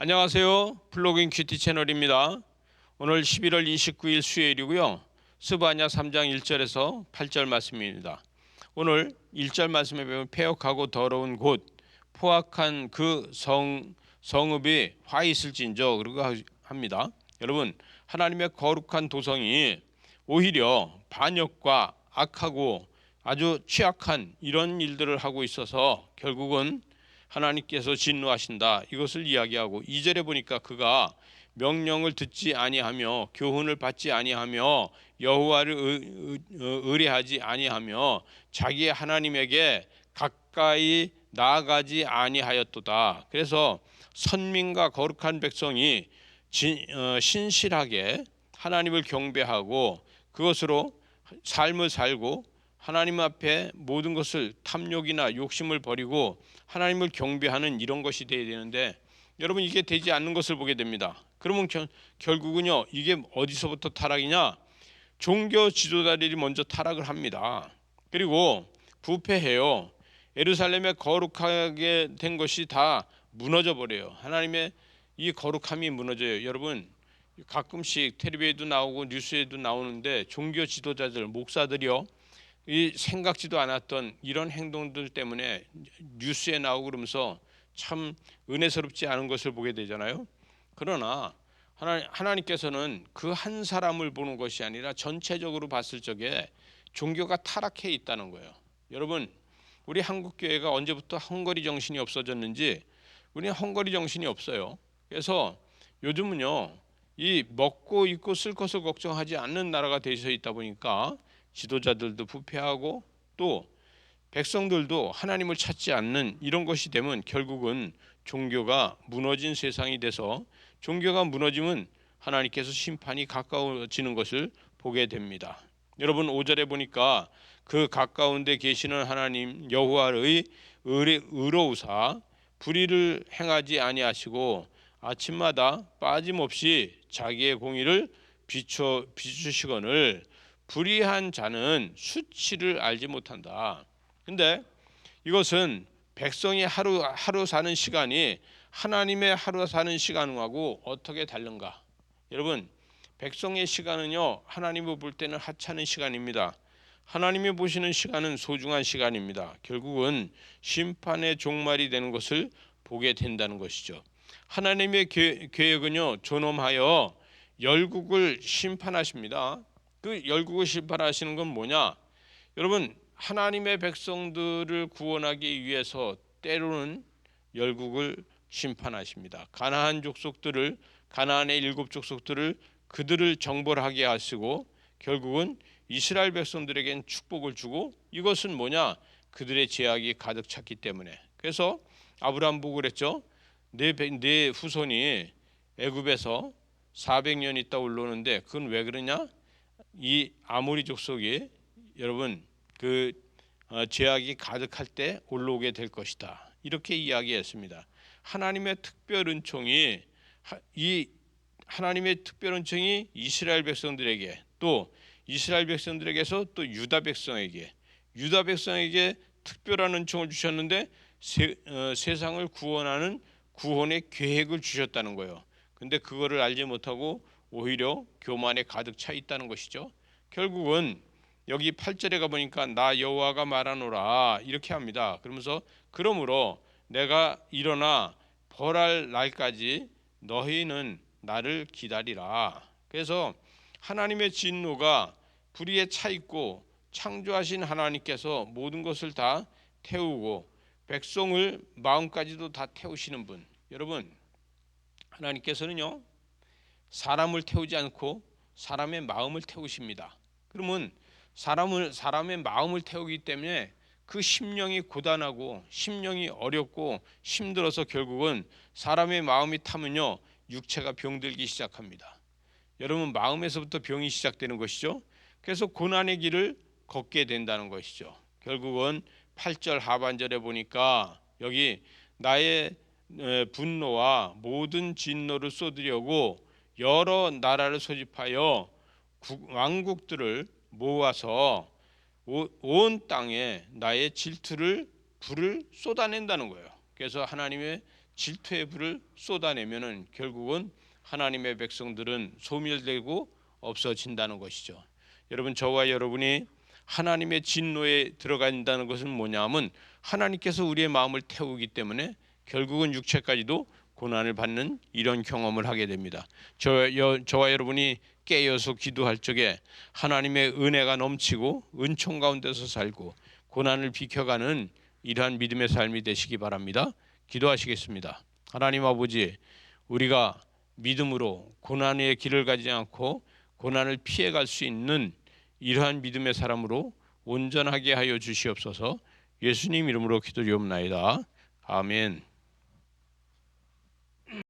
안녕하세요. 플로깅 큐티 채널입니다. 오늘 11월 29일 수요일이고요. 스바냐 3장 1절에서 8절 말씀입니다. 오늘 1절 말씀에 보면 폐역하고 더러운 곳 포악한 그 성읍이 화 있을진저 그러고 합니다. 여러분, 하나님의 거룩한 도성이 오히려 반역과 악하고 아주 취약한 이런 일들을 하고 있어서 결국은 하나님께서 진노하신다 이것을 이야기하고 2절에 보니까 그가 명령을 듣지 아니하며 교훈을 받지 아니하며 여호와를 의뢰하지 아니하며 자기의 하나님에게 가까이 나아가지 아니하였도다. 그래서 선민과 거룩한 백성이 신실하게 하나님을 경배하고 그것으로 삶을 살고 하나님 앞에 모든 것을 탐욕이나 욕심을 버리고 하나님을 경배하는 이런 것이 되어야 되는데 여러분 이게 되지 않는 것을 보게 됩니다. 그러면 결국은요 이게 어디서부터 타락이냐? 종교 지도자들이 먼저 타락을 합니다. 그리고 부패해요. 예루살렘에 거룩하게 된 것이 다 무너져 버려요. 하나님의 이 거룩함이 무너져요. 여러분 가끔씩 텔레비에도 나오고 뉴스에도 나오는데 종교 지도자들 목사들이요 이 생각지도 않았던 이런 행동들 때문에 뉴스에 나오고 그러면서 참 은혜스럽지 않은 것을 보게 되잖아요. 그러나 하나님께서는 그 한 사람을 보는 것이 아니라 전체적으로 봤을 적에 종교가 타락해 있다는 거예요. 여러분 우리 한국교회가 언제부터 헝거리 정신이 없어졌는지 우리는 헝거리 정신이 없어요. 그래서 요즘은요 이 먹고 입고 쓸 것을 걱정하지 않는 나라가 되어 있다 보니까 지도자들도 부패하고 또 백성들도 하나님을 찾지 않는 이런 것이 되면 결국은 종교가 무너진 세상이 돼서 종교가 무너지면 하나님께서 심판이 가까워지는 것을 보게 됩니다. 여러분 5절에 보니까 그 가까운 데 계시는 하나님 여호와의 의로우사 불의를 행하지 아니하시고 아침마다 빠짐없이 자기의 공의를 비추시거늘 불의한 자는 수치를 알지 못한다. 근데 이것은 백성이 하루 사는 시간이 하나님의 하루 사는 시간하고 어떻게 다른가? 여러분 백성의 시간은요 하나님을 볼 때는 하찮은 시간입니다. 하나님이 보시는 시간은 소중한 시간입니다. 결국은 심판의 종말이 되는 것을 보게 된다는 것이죠. 하나님의 계획은요 존엄하여 열국을 심판하십니다. 그 열국을 심판하시는 건 뭐냐? 여러분 하나님의 백성들을 구원하기 위해서 때로는 열국을 심판하십니다. 가나안 족속들을 가나안의 7족속들을 그들을 정벌하게 하시고 결국은 이스라엘 백성들에겐 축복을 주고 이것은 뭐냐? 그들의 죄악이 가득 찼기 때문에. 그래서 아브라함 보고 그랬죠. 내 후손이 애굽에서 400년 있다 올라오는데 그건 왜 그러냐? 이 아모리 족속이 여러분 그 죄악이 가득할 때 올라오게 될 것이다. 이렇게 이야기했습니다. 하나님의 특별 은총이 하나님의 특별 은총이 이스라엘 백성들에게 또 이스라엘 백성들에게서 또 유다 백성에게 특별한 은총을 주셨는데 세상을 구원하는 구원의 계획을 주셨다는 거예요. 근데 그거를 알지 못하고 오히려 교만에 가득 차 있다는 것이죠. 결국은 여기 8절에 가보니까 나 여호와가 말하노라 이렇게 합니다. 그러면서 그러므로 내가 일어나 벌할 날까지 너희는 나를 기다리라. 그래서 하나님의 진노가 불의에 차 있고 창조하신 하나님께서 모든 것을 다 태우고 백성을 마음까지도 다 태우시는 분. 여러분 하나님께서는요 사람을 태우지 않고 사람의 마음을 태우십니다. 그러면 사람의 마음을 태우기 때문에 그 심령이 고단하고 심령이 어렵고 힘들어서 결국은 사람의 마음이 타면요 육체가 병들기 시작합니다. 여러분 마음에서부터 병이 시작되는 것이죠. 그래서 고난의 길을 걷게 된다는 것이죠. 결국은 8절 하반절에 보니까 여기 나의 분노와 모든 진노를 쏟으려고 여러 나라를 소집하여 왕국들을 모아서 온 땅에 나의 질투를 불을 쏟아낸다는 거예요. 그래서 하나님의 질투의 불을 쏟아내면은 결국은 하나님의 백성들은 소멸되고 없어진다는 것이죠. 여러분, 저와 여러분이 하나님의 진노에 들어간다는 것은 뭐냐면 하나님께서 우리의 마음을 태우기 때문에 결국은 육체까지도 고난을 받는 이런 경험을 하게 됩니다. 저와 여러분이 깨어서 기도할 적에 하나님의 은혜가 넘치고 은총 가운데서 살고 고난을 비켜가는 이러한 믿음의 삶이 되시기 바랍니다. 기도하시겠습니다. 하나님 아버지, 우리가 믿음으로 고난의 길을 가지 않고 고난을 피해갈 수 있는 이러한 믿음의 사람으로 온전하게 하여 주시옵소서. 예수님 이름으로 기도드리옵나이다. 아멘.